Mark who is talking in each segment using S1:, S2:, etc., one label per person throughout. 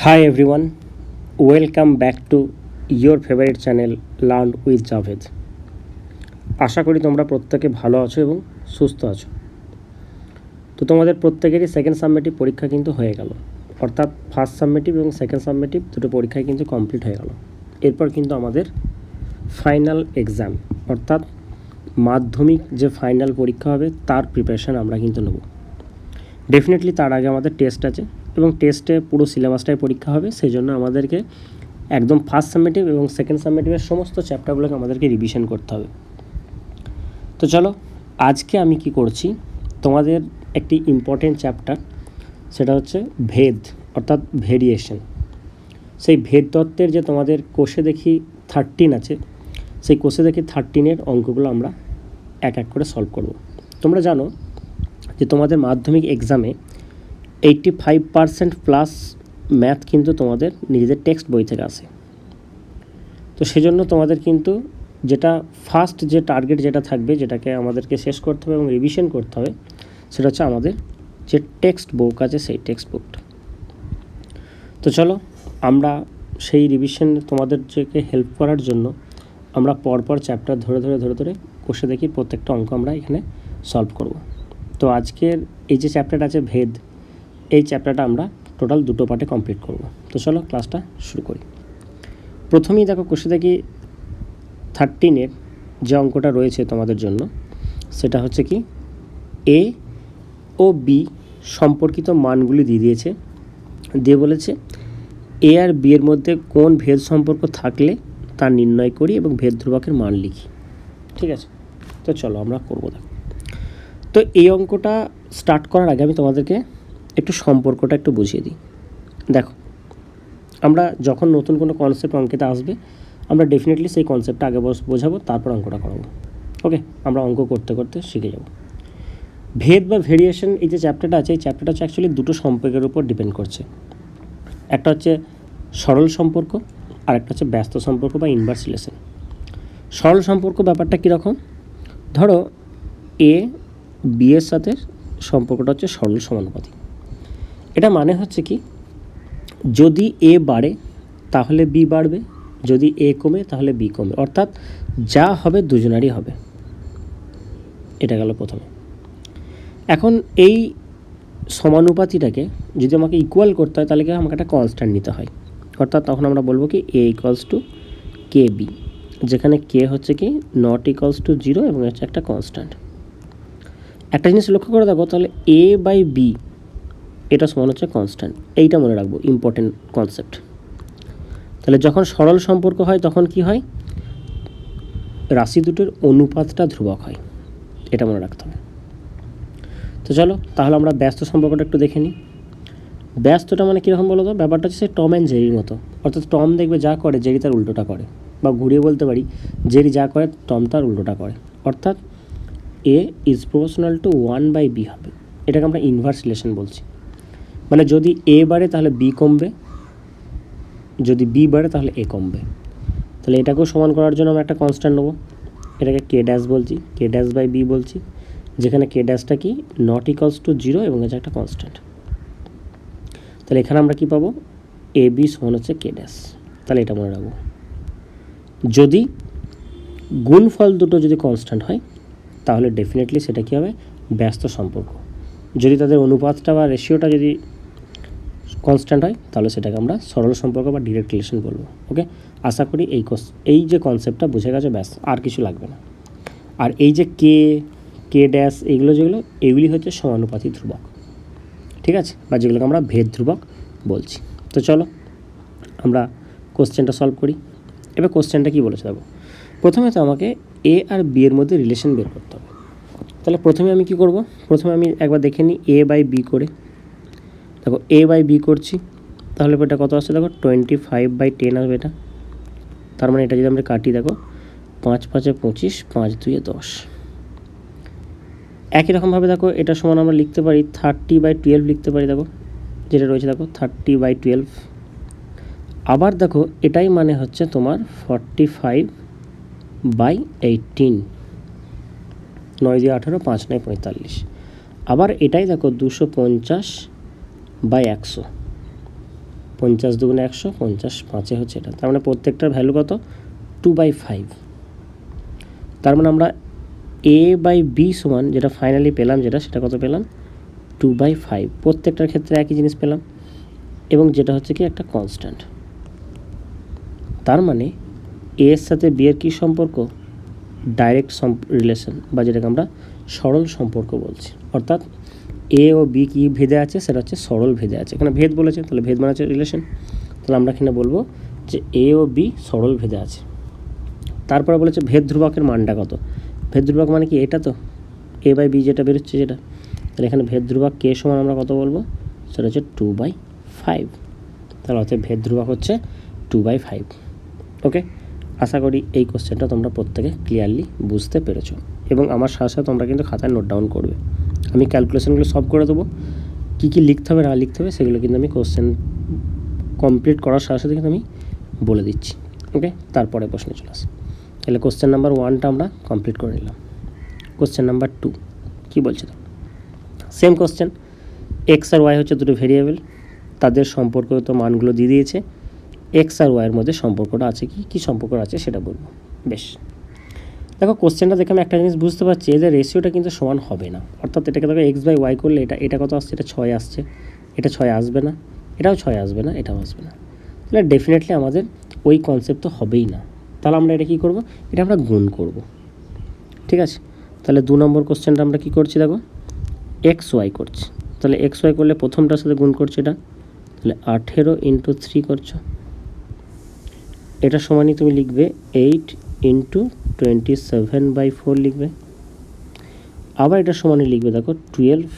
S1: Hi everyone, welcome back to your favorite channel Learn with Javed. আশা করি তোমরা প্রত্যেকে ভালো আছো এবং সুস্থ আছো। তো তোমাদের প্রত্যেকেরই সেকেন্ড সাবমিটিভ পরীক্ষা কিন্তু হয়ে গেল, অর্থাৎ ফার্স্ট সাবমিটিভ এবং সেকেন্ড সাবমিটিভ দুটো পরীক্ষায় কিন্তু কমপ্লিট হয়ে গেল। এরপর কিন্তু আমাদের ফাইনাল এক্সাম অর্থাৎ মাধ্যমিক যে ফাইনাল পরীক্ষা হবে তার প্রিপারেশান আমরা কিন্তু নেব। ডেফিনেটলি তার আগে আমাদের টেস্ট আছে এবং টেস্টে পুরো সিলেবাসটাই পরীক্ষা হবে, সেই জন্য আমাদেরকে একদম ফার্স্ট সাবমিটিভ এবং সেকেন্ড সাবমিটিভের সমস্ত চ্যাপ্টারগুলোকে আমাদেরকে রিভিশন করতে হবে। তো চলো, আজকে আমি কি করছি, তোমাদের একটি ইম্পর্টেন্ট চ্যাপ্টার, সেটা হচ্ছে ভেদ অর্থাৎ ভেরিয়েশন। সেই ভেদ তত্ত্বের যে তোমাদের কোষে দেখি 13 আছে, সেই কোষে দেখি 13-এর অঙ্কগুলো আমরা এক এক করে সলভ করব। তোমরা জানো যে তোমাদের মাধ্যমিক এক্সামে 85% প্লাস ম্যাথ কিন্তু তোমাদের নিজেদের টেক্সট বই থেকে আসে। তো সেজন্য তোমাদের কিন্তু যেটা ফার্স্ট যে টার্গেট যেটা থাকবে, যেটাকে আমাদেরকে শেষ করতে হবে এবং রিভিশন করতে হবে, সেটা হচ্ছে আমাদের যে টেক্সট বুক আছে সেই টেক্সট বুকটা। তো চলো, আমরা সেই রিভিশন তোমাদেরকে হেল্প করার জন্য আমরা পরপর চ্যাপ্টার ধরে ধরে কোষে দেখি প্রত্যেকটা অঙ্ক আমরা এখানে সলভ করব। তো আজকের এই যে চ্যাপ্টারটা আছে ভেদ, এই চ্যাপ্টারটা আমরা টোটাল দুটো পার্টে কমপ্লিট করব। তো চলো ক্লাসটা শুরু করি। প্রথমেই দেখো কোষে দেখি 13-এর যে অঙ্কটা রয়েছে তোমাদের জন্য, সেটা হচ্ছে কি এ ও বি সম্পর্কিত মানগুলি দিয়ে দিয়েছে, দিয়ে বলেছে এ আর বি এর মধ্যে কোন ভেদ সম্পর্ক থাকলে তা নির্ণয় করি এবং ভেদ ধ্রুবকের মান লিখি। ঠিক আছে, তো চলো আমরা করবো। দেখো, তো এই অঙ্কটা স্টার্ট করার আগে আমি তোমাদেরকে একটু সম্পর্কটা একটু বুঝিয়ে দিই। দেখো, আমরা যখন নতুন কোনো কনসেপ্ট অঙ্কেতে আসবে, আমরা ডেফিনেটলি সেই কনসেপ্টটা আগে বোঝাবো, তারপর অঙ্কটা করাবো। ওকে, আমরা অঙ্ক করতে করতে শিখে যাব। ভেদ বা ভেরিয়েশন, এই যে চ্যাপ্টারটা আছে, এই চ্যাপ্টারটা হচ্ছে অ্যাকচুয়ালি দুটো সম্পর্কের উপর ডিপেন্ড করছে। একটা হচ্ছে সরল সম্পর্ক আর একটা হচ্ছে ব্যস্ত সম্পর্ক বা ইনভার্স রিলেশন। সরল সম্পর্ক ব্যাপারটা কীরকম, ধরো এ বি এর সাথে সম্পর্কটা হচ্ছে সরল সমানুপাতিক। এটা মানে হচ্ছে কি, যদি এ বাড়ে তাহলে বি বাড়বে, যদি এ কমে তাহলে বি কমবে, অর্থাৎ যা হবে দুজনারই হবে। এটা গেল প্রথমে। এখন এই সমানুপাতিটাকে যদি আমাকে ইকুয়াল করতে হয়, তাহলে কি আমাকে একটা কনস্ট্যান্ট নিতে হয়, অর্থাৎ তখন আমরা বলবো কি এ ইকুয়ালস টু কে বি, যেখানে কে হচ্ছে কি নট ইকুয়ালস টু 0 এবং হচ্ছে একটা কনস্ট্যান্ট। একটা জিনিস লক্ষ্য করে দেখো, তাহলে এ বাই বি এটা সমান হচ্ছে কনস্ট্যান্ট। এইটা মনে রাখবো, ইম্পর্টেন্ট কনসেপ্ট। তাহলে যখন সরল সম্পর্ক হয় তখন কি হয়, রাশি দুটোর অনুপাতটা ধ্রুবক হয়, এটা মনে রাখতে হবে। তো চলো তাহলে আমরা ব্যস্ত সম্পর্কটা একটু দেখে নিই। ব্যস্তটা মানে কীরকম বলো তো, ব্যাপারটা হচ্ছে টম অ্যান্ড জেরির মতো, অর্থাৎ টম দেখবে যা করে জেরি তার উল্টোটা করে, বা ঘুরিয়ে বলতে পারি জেরি যা করে টম তার উল্টোটা করে, অর্থাৎ এ ইজ প্রপোর্শনাল টু 1/b হবে। এটাকে আমরা ইনভার্স রিলেশন বলছি। মানে যদি এ বাড়ে তাহলে বি কমবে, যদি বি বাড়ে তাহলে এ কমবে। তাহলে এটাকেও সমান করার জন্য আমরা একটা কনস্ট্যান্ট নেবো, এটাকে কে ড্যাশ বলছি, কে ড্যাশ বাই বি বলছি, যেখানে কে ড্যাশটা কি নট ইকুয়ালস টু 0 এবং এটা একটা কনস্ট্যান্ট। তাহলে এখানে আমরা কি পাবো, এ বি সমান হচ্ছে কে ড্যাশ। তাহলে এটা মনে রাখবো। যদি গুণফল দুটো যদি কনস্ট্যান্ট হয়, তাহলে ডেফিনেটলি সেটা কী হবে, ব্যস্ত সম্পর্ক। যদি তাদের অনুপাতটা বা রেশিওটা যদি কনস্ট্যান্ট হয়, তাহলে সেটাকে আমরা সরল সম্পর্ক বা ডিরেক্ট রিলেশন বলবো। ওকে, আশা করি এই যে কনসেপ্টটা বুঝে গেছে, ব্যাস আর কিছু লাগবে না। আর এই যে কে ড্যাশ এগুলি হচ্ছে সমানুপাতিক ধ্রুবক, ঠিক আছে, বা যেগুলোকে আমরা ভেদ ধ্রুবক বলছি। তো চলো আমরা কোশ্চেনটা সলভ করি। এবার কোশ্চেনটা কী বলেছে দেখো, প্রথমে তো আমাকে এ আর বি এর মধ্যে রিলেশন বের করতে হবে। তাহলে প্রথমে আমি কি করব, প্রথমে আমি একবার দেখে নিই এ বাই বি করে। দেখো এ বাই বি করছি, তাহলে এটা কত আসছে দেখো 25/10 আসবে এটা। তার মানে এটা যদি আমরা কাটি, দেখো 5 5 25, 5 2 10। একই রকমভাবে দেখো এটা সমান আমরা লিখতে পারি 30/12 লিখতে পারি। দেখো যেটা রয়েছে, দেখো 30/12। আবার দেখো এটাই মানে হচ্ছে তোমার 45/18, 9 দিয়ে 18, 5 9 45। আবার এটাই দেখো 250/100। 50 দুগুণে 100, 50 5-এ হচ্ছে এটা। তার মানে প্রত্যেকটার ভ্যালু কত? 2/5। তার মানে আমরা a/b সমান যেটা ফাইনালি পেলাম, সেটা কত পেলাম? 2/5। প্রত্যেকটার ক্ষেত্রে একই জিনিস পেলাম, এবং যেটা হচ্ছে কি একটা কনস্ট্যান্ট। তার মানে a এর সাথে b এর কী সম্পর্ক? ডাইরেক্ট রিলেশন, বা যেটাকে আমরা সরল সম্পর্ক বলছি। অর্থাৎ a ও b কী ভেদে আছে? সেটা হচ্ছে সরল ভেদে আছে। এখানে ভেদ বলেছে, তাহলে ভেদ মানে হচ্ছে রিলেশন। তাহলে আমরা এখানে বলবো যে a ও b সরল ভেদে আছে। তারপরে বলেছে ভেদ ধ্রুবকের মানটা কত? ভেদ ধ্রুবক মানে কি? এটা তো a/b যেটা বেরোচ্ছে যেটা। তাহলে এখানে ভেদ ধ্রুবক k সমান আমরা কত বলবো? সেটা হচ্ছে 2/5। তাহলে অর্থাৎ ভেদ ধ্রুবক হচ্ছে 2/5। ওকে, আশা করি এই কোশ্চেনটা তোমরা প্রত্যেকে ক্লিয়ারলি বুঝতে পেরেছো, এবং আমার সাথে সাথে তোমরা কিন্তু খাতায় নোট ডাউন করবে। আমি ক্যালকুলেশনগুলো সব করে দেবো, কী কী লিখতে হবে না লিখতে হবে সেগুলো কিন্তু আমি কোশ্চেন কমপ্লিট করার সাথে সাথে কিন্তু আমি বলে দিচ্ছি। ওকে, তারপরে প্রশ্নে চলে আসি। তাহলে কোশ্চেন নাম্বার 1টা আমরা কমপ্লিট করে নিলাম। কোশ্চেন নাম্বার 2 কী বলছে? সেম কোশ্চেন, এক্স আর ওয়াই হচ্ছে দুটো ভেরিয়েবল, তাদের সম্পর্কিত মানগুলো দিয়ে দিয়েছে। এক্স আর ওয়াইয়ের মধ্যে সম্পর্কটা আছে কী সম্পর্ক আছে সেটা বলবো। বেশ, দেখো কোশ্চেনটা দেখে আমি একটা জিনিস বুঝতে পারছি, এদের রেশিওটা কিন্তু সমান হবে না। অর্থাৎ এটাকে দেখো x/y করলে এটা কত আসছে? এটা 6 আসছে, এটা 6 আসবে না, এটাও 6 আসবে না, এটাও আসবে না। তাহলে ডেফিনেটলি আমাদের ওই কনসেপ্ট তো হবেই না। তাহলে আমরা এটা কী করবো? এটা আমরা গুণ করব। ঠিক আছে, তাহলে 2 নম্বর কোশ্চেনটা আমরা কী করছি? দেখো xy করছি। তাহলে xy করলে প্রথমটার সাথে গুণ করছি এটা, তাহলে 18 × 3 করছো। এটা সমানই তুমি লিখবে 8 × 27/4 লিখবে। আবার এটা সমানই লিখবে দেখো 12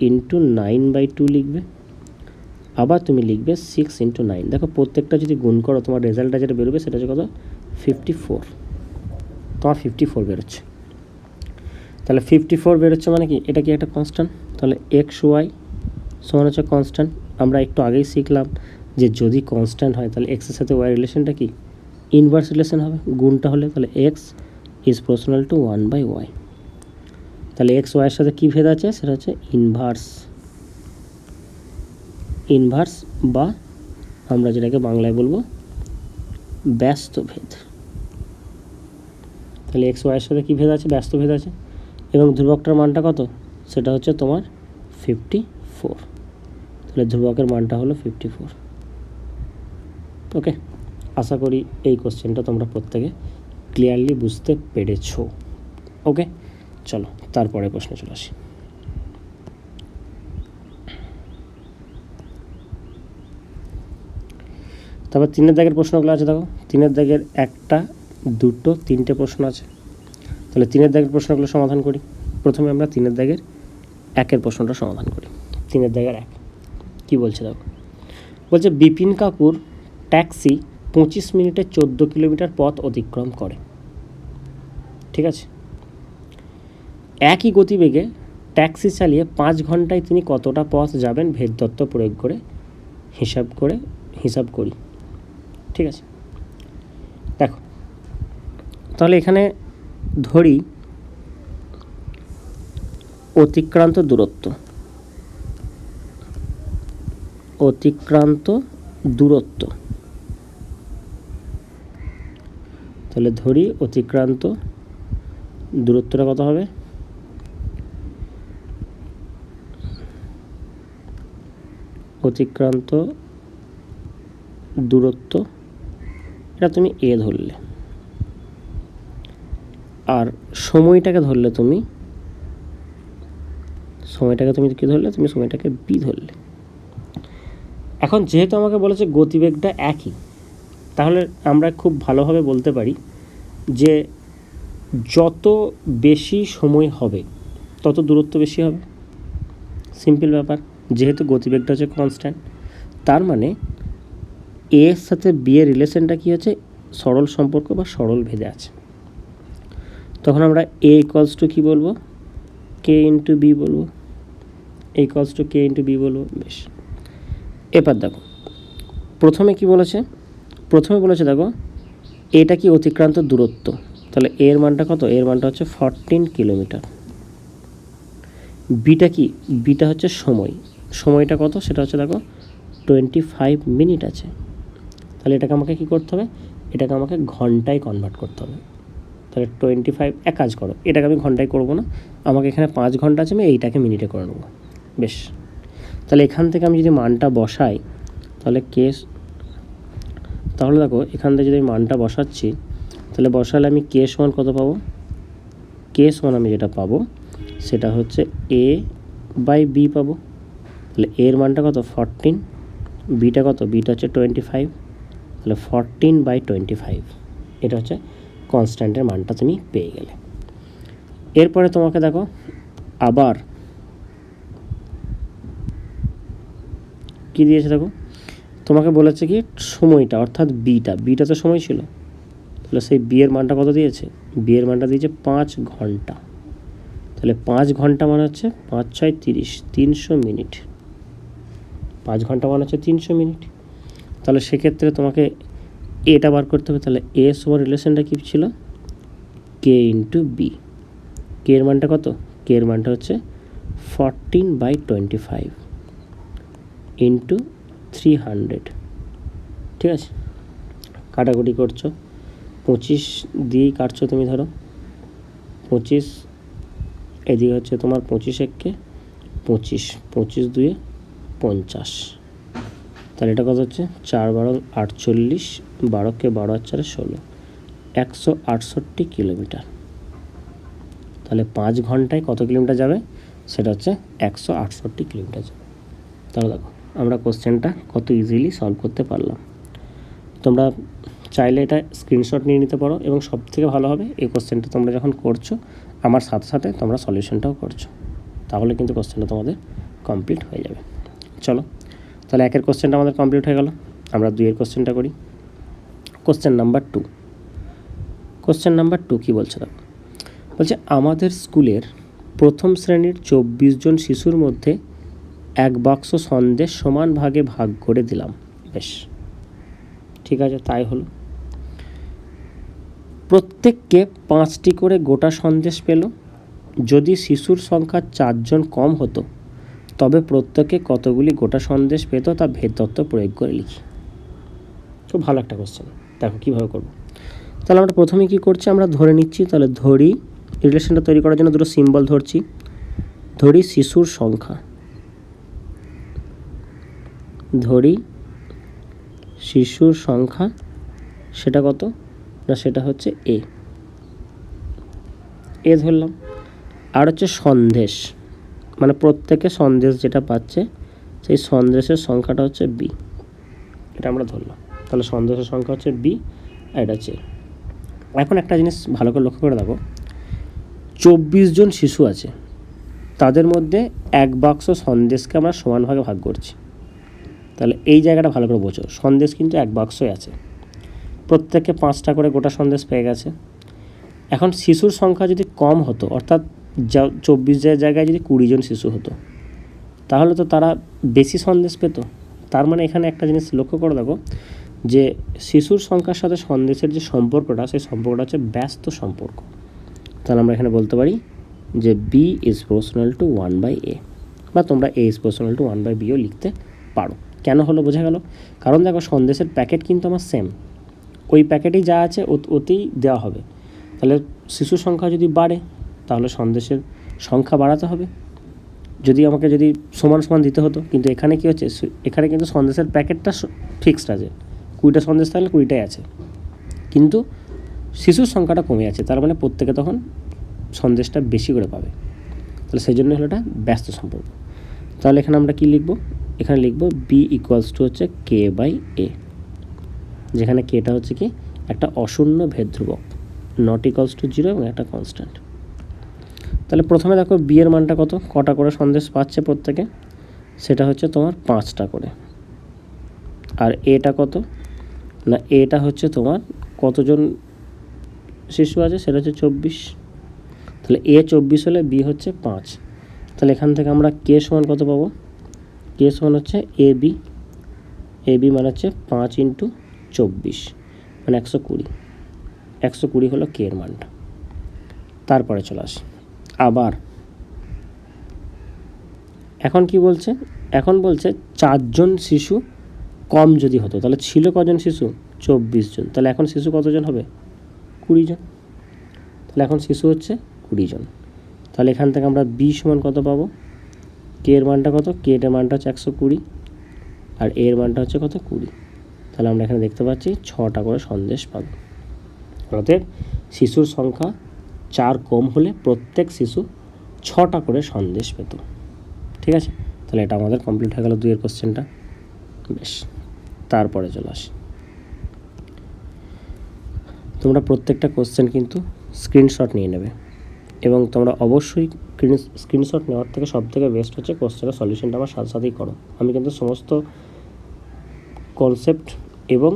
S1: × 9/2 লিখবে। আবার তুমি লিখবে 6 × 9। দেখো প্রত্যেকটা যদি গুণ করো তোমার রেজাল্টটা যেটা বেরোবে সেটা হচ্ছে কত? 54। তোমার 54 বেরোচ্ছে। তাহলে 54 বেরোচ্ছে মানে কি? এটা কি একটা কনস্ট্যান্ট। তাহলে xy সমান হচ্ছে কনস্ট্যান্ট। আমরা একটু আগেই শিখলাম যে যদি কনস্ট্যান্ট হয় তাহলে এক্সের সাথে ওয়াই রিলেশনটা কি? ইনভার্স রিলেশন হবে। গুণটা হলে তাহলে x is proportional two 1/y। তাহলে এক্স ওয়াইয়ের সাথে কী ভেদ আছে? সেটা হচ্ছে ইনভার্স, বা আমরা যেটাকে বাংলায় বলবো ব্যস্ত ভেদ। তাহলে এক্স ওয়াইয়ের সাথে কী ভেদ আছে? ব্যস্ত ভেদ আছে। এবং ধ্রুবকটার মানটা কত? সেটা হচ্ছে তোমার 54। তাহলে ধ্রুবকের মানটা হলো 54। ওকে, আশা করি এই কোশ্চেনটা তোমরা প্রত্যেকে ক্লিয়ারলি বুঝতে পেরেছো। ওকে, চলো তারপরে প্রশ্নে চলে আসি। তারপর 3-এর দাগের প্রশ্নগুলো আছে। দেখো 3-এর দাগের 1টা 2টো 3টে প্রশ্ন আছে। তাহলে 3-এর দাগের প্রশ্নগুলো সমাধান করি। প্রথমে আমরা 3-এর দাগের 1-এর প্রশ্নটা সমাধান করি। 3-এর দাগের 1 কী বলছে? দেখো বলছে বিপিন কাকুর ট্যাক্সি 25 মিনিটে 14 কিলোমিটার পথ অতিক্রম করে। ঠিক আছে, একই গতিবেগে ট্যাক্সি চালিয়ে 5 ঘন্টায় তিনি কতটা পথ যাবেন ভেদ তত্ত্ব প্রয়োগ করে হিসাব করি। ঠিক আছে, দেখো তাহলে এখানে ধরি অতিক্রান্ত দূরত্ব, তাহলে ধরি অতিক্রান্ত দূরত্বটা কত হবে? অতিক্রান্ত দূরত্ব এটা তুমি এ ধরলে, আর সময়টাকে ধরলে তুমি কী ধরলে? তুমি সময়টাকে বি ধরলে। এখন যেহেতু আমাকে বলেছে গতিবেগটা একই, তাহলে আমরা খুব ভালোভাবে বলতে পারি যে যত বেশি সময় হবে তত দূরত্ব বেশি হবে। সিম্পল ব্যাপার, যেহেতু গতিবেগটা হচ্ছে কনস্ট্যান্ট, তার মানে এ এর সাথে বি এর রিলেশনটা কী হচ্ছে? সরল সম্পর্ক বা সরল ভেদে আছে। তখন আমরা এ ইকুয়ালস টু কী বলবো? কে ইন্টু বি বলবো। বেশ, এবার দেখো প্রথমে কি বলেছে? দেখো এটা কি অতিক্রান্ত দূরত্ব, তাহলে এর মানটা কত? এর মানটা হচ্ছে 14 কিলোমিটার। বিটা কি? বিটা হচ্ছে সময়টা কত? সেটা হচ্ছে দেখো 25 মিনিট আছে। তাহলে এটাকে আমাকে কী করতে হবে, এটাকে আমাকে ঘন্টায় কনভার্ট করতে হবে। তাহলে 25, এক কাজ করো, এটাকে আমি ঘন্টায় করব না, আমাকে এখানে 5 ঘন্টা আছে, আমি এইটাকে মিনিটে করে নেবো। বেশ, তাহলে এখান থেকে আমি যদি মানটা বসাই, তাহলে তাহলে দেখো এখান থেকে যদি আমি মানটা বসাচ্ছি, তাহলে বসালে আমি কে সমান কত পাবো, কে সমান আমি যেটা পাবো সেটা হচ্ছে a/b পাবো। তাহলে এর মানটা কত 14, বিটা কত, বিটা হচ্ছে 25, তাহলে 14/25, এটা হচ্ছে কনস্ট্যান্টের মানটা তুমি পেয়ে গেলে। এরপরে তোমাকে দেখো আবার কি দিয়েছে, দেখো তোমাকে বলেছে কি সময়টা, অর্থাৎ বিটা তো সময় ছিল, তাহলে সেই বি এর মানটা কত দিয়েছে, বি এর মানটা দিয়েছে 5 ঘন্টা। তাহলে 5 ঘন্টা মানে হচ্ছে 5 × 6 = 30, 300 মিনিট। 5 ঘন্টা মানে হচ্ছে 300 মিনিট। তাহলে সেক্ষেত্রে তোমাকে এটা বার করতে হবে। তাহলে এ সমান রিলেশনটা কী ছিল, কে ইন্টু বি। কে এর মানটা কত, কে এর মানটা হচ্ছে 14/25 ইন্টু 300। ঠিক আছে, কাটাকুটি করছো, 25 দিয়েই কাটছো তুমি, ধরো 25, এদিকে হচ্ছে তোমার 25 একে 25, 25 2 50। তাহলে এটা কত হচ্ছে 4 × 12 = 48, 12 কে 12 আর 4 16, 168 কিলোমিটার। তাহলে 5 ঘন্টায় কত কিলোমিটার যাবে, সেটা হচ্ছে 168 কিলোমিটার যাবে। তাহলে দেখো আমরা কোশ্চেনটা কত ইজিলি সলভ করতে পারলাম। তোমরা চাইলে এটা স্ক্রিনশট নিয়ে নিতে পারো, এবং সবথেকে ভালো হবে এই কোশ্চেনটা তোমরা যখন করছো আমার সাথে সাথে তোমরা সলিউশনটাও করছো, তাহলে কিন্তু কোশ্চেনটা তোমাদের কমপ্লিট হয়ে যাবে। চলো, তাহলে 1 কোশ্চেনটা আমাদের কমপ্লিট হয়ে গেল। আমরা 2 কোশ্চেনটা করি। Question number 2। কোশ্চেন নাম্বার 2 কী বলছে দেখো, বলছে আমাদের স্কুলের প্রথম শ্রেণীর 24 জন শিশুর মধ্যে 1 বাক্স সন্দেশ সমান ভাগে ভাগ করে দিলাম। বেশ, ঠিক আছে, তাই হলো। প্রত্যেককে 5টি করে গোটা সন্দেশ পেল। যদি শিশুর সংখ্যা 4 জন কম হতো, তবে প্রত্যেকে কতগুলি গোটা সন্দেশ পেত তা ভেদতত্ত্ব প্রয়োগ করে লিখি। খুব ভালো একটা কোশ্চেন, দেখো কীভাবে করবো। তাহলে আমরা প্রথমে কী করছি, আমরা ধরে নিচ্ছি, তাহলে ধরি রিলেশনটা তৈরি করার জন্য দুটো সিম্বল ধরছি। ধরি শিশুর সংখ্যা, ধরি শিশুর সংখ্যা, সেটা কত না, সেটা হচ্ছে এ ধরলাম। আর হচ্ছে সন্দেশ, মানে প্রত্যেকে সন্দেশ যেটা পাচ্ছে সেই সন্দেশের সংখ্যাটা হচ্ছে বি, এটা আমরা ধরলাম। তাহলে সন্দেশের সংখ্যা হচ্ছে বি, আর এটা হচ্ছে। এখন একটা জিনিস ভালো করে লক্ষ্য করে দেখো, 24 জন শিশু আছে, তাদের মধ্যে 1 বাক্স সন্দেশকে আমরা সমান ভাগে ভাগ করছি। তাহলে এই জায়গাটা ভালো করে বোঝো, সন্দেশ কিন্তু 1 বাক্সই আছে, প্রত্যেককে 5টা করে গোটা সন্দেশ পেয়ে গেছে। এখন শিশুর সংখ্যা যদি কম হতো, অর্থাৎ 24 জায়গায় যদি 20 জন শিশু হতো, তাহলে তো তারা বেশি সন্দেশ পেত। তার মানে এখানে একটা জিনিস লক্ষ্য করে দেখো, যে শিশুর সংখ্যার সাথে সন্দেশের যে সম্পর্কটা, সেই সম্পর্কটা হচ্ছে ব্যস্ত সম্পর্ক। তাহলে আমরা এখানে বলতে পারি যে B is proportional two 1/a, বা তোমরা a ইজ প্রপোর্শনাল টু 1/bও লিখতে পারো। কেন হলো বোঝা গেল, কারণ দেখো সন্দেশের প্যাকেট কিন্তু আমার সেম, ওই প্যাকেটেই যা আছে ওতেই দেওয়া হবে। তাহলে শিশুর সংখ্যা যদি বাড়ে, তাহলে সন্দেশের সংখ্যা বাড়াতে হবে। যদি আমাকে সমান সমান দিতে হতো, কিন্তু এখানে কী হচ্ছে, এখানে কিন্তু সন্দেশের প্যাকেটটা ফিক্সড আছে, 20টা সন্দেশ তাহলে 20টাই আছে, কিন্তু শিশুর সংখ্যাটা কমে আছে, তার মানে প্রত্যেকে তখন সন্দেশটা বেশি করে পাবে। তাহলে সেই জন্য হলো এটা ব্যস্ত সম্পর্ক। তাহলে এখানে আমরা কি লিখব, এখানে লিখব বি ইকুয়ালস টু হচ্ছে k/a, যেখানে কেটা হচ্ছে কি একটা অশূন্য ভেদ ধ্রুবক, নট ইকুয়ালস টু 0 এবং একটা কনস্ট্যান্ট। তাহলে প্রথমে দেখো বি এর মানটা কটা করে সন্দেশ পাচ্ছে প্রত্যেকে, সেটা হচ্ছে তোমার 5টা করে। আর এটা কত না, এটা হচ্ছে তোমার কতজন শিশু আছে, সেটা হচ্ছে 24। তাহলে এ 24 হলে বি হচ্ছে 5। তাহলে এখান থেকে আমরা কে সমান কত পাবো, কে সমান হচ্ছে এ বি মানে হচ্ছে 5 × 24 মানে 120। 120 হলো কে এর মানটা। তারপরে চলে আসি আবার, এখন কি বলছে, এখন বলছে 4 জন শিশু কম যদি হতো তাহলে ছিল কজন শিশু? 24 জন। তাহলে এখন শিশু কতজন হবে? 20 জন। তাহলে এখন শিশু হচ্ছে 20 জন। তাহলে এখান থেকে আমরা বি সমান কত পাবো? কে এর মানটা কত? কে এর মানটা হচ্ছে 120 আর এর মানটা হচ্ছে কত? 20। তাহলে আমরা এখানে দেখতে পাচ্ছি 6টা করে সন্দেশ পাবো। অতএব শিশুর সংখ্যা 4 কম হলে প্রত্যেক শিশু 6টা করে সন্দেশ পেত। ঠিক আছে, তাহলে এটা আমাদের কমপ্লিট হয়ে গেল 2-এর কোশ্চেনটা। বেশ, তারপরে চলে আসি। তোমরা প্রত্যেকটা কোশ্চেন কিন্তু স্ক্রিনশট নিয়ে নেবে এবং তোমরা অবশ্যই স্ক্রিনশট নেওয়ার থেকে সবথেকে বেস্ট হচ্ছে কোশ্চেনের সলিউশনটা আমার সাথে সাথেই করো। আমি কিন্তু সমস্ত কনসেপ্ট এবং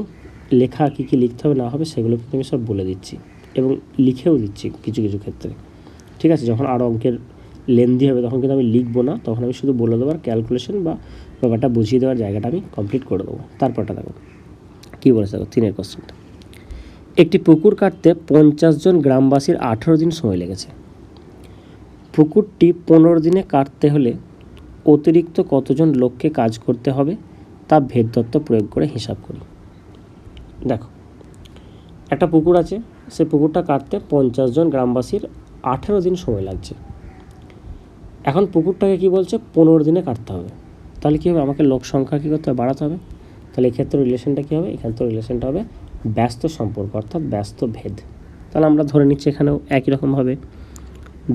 S1: লেখা কী কী লিখতে হবে না হবে সেগুলো কিন্তু আমি সব বলে দিচ্ছি এবং লিখেও দিচ্ছি কিছু কিছু ক্ষেত্রে। ঠিক আছে, যখন আরও অঙ্কের লেন্দি হবে তখন কিন্তু আমি লিখবো না, তখন আমি শুধু বলে দেবো আর ক্যালকুলেশন বা ব্যাপারটা বুঝিয়ে দেওয়ার জায়গাটা আমি কমপ্লিট করে দেবো। তারপরটা দেখো কী বলেছে, দেখো 3-এর কোশ্চেনটা। একটি পুকুর কাটতে 50 জন গ্রামবাসীর 18 দিন সময় লেগেছে। পুকুরটি 15 দিনে কাটতে হলে অতিরিক্ত কতজন লোককে কাজ করতে হবে তা ভেদ তত্ত্ব প্রয়োগ করে হিসাব করি। দেখো, একটা পুকুর আছে, সে পুকুরটা কাটতে 50 জন গ্রামবাসীর 18 দিন সময় লাগছে। এখন পুকুরটাকে কি বলছে? 15 দিনে কাটতে হবে। তাহলে কী হবে? আমাকে লোক সংখ্যা কী করতে হবে? বাড়াতে হবে। তাহলে এক্ষেত্রে রিলেশনটা কী হবে? এখানে তো রিলেশনটা হবে ব্যস্ত সম্পর্ক, অর্থাৎ ব্যস্ত ভেদ। তাহলে আমরা ধরে নিচ্ছি এখানেও একই রকমভাবে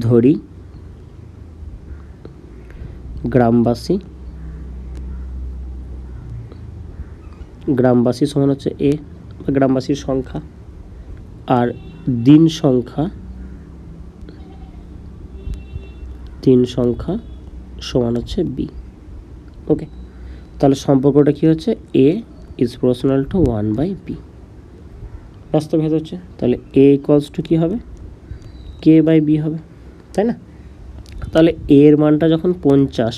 S1: ধরি গ্রামবাসী সমান হচ্ছে এ, গ্রামবাসীর সংখ্যা, আর দিন সংখ্যা সমান হচ্ছে বি। ওকে, তাহলে সম্পর্কটা কী হচ্ছে? এ ইজ প্রপোর্শনাল টু 1/b। ব্যস্ত ভেদ হচ্ছে, তাহলে এ ইকুয়ালস টু কী হবে? k/b হবে, তাই না? তাহলে এর মানটা যখন 50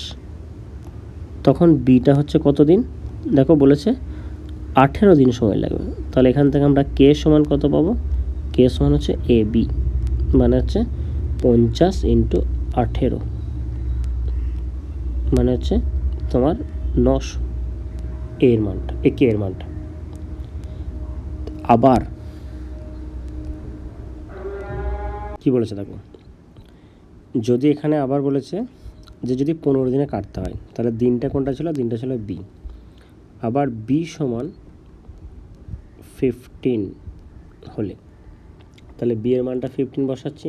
S1: তখন বিটা হচ্ছে কত দিন? দেখো বলেছে 18 দিন সময় লাগবে। তাহলে এখান থেকে আমরা কে সমান কত পাবো? কে সমান হচ্ছে এ বি, মানে হচ্ছে 50 × 18 মানে হচ্ছে তোমার 900 এর মানটা, কে এর মানটা। আবার কি বলেছে দেখো, যদি এখানে আবার বলেছে যে যদি 15 দিনে কাটতে হয় তাহলে দিনটা কোনটা ছিল? দিনটা ছিল বি। আবার বি সমান 15 হলে তাহলে বি এর মানটা 15 বসাচ্ছি,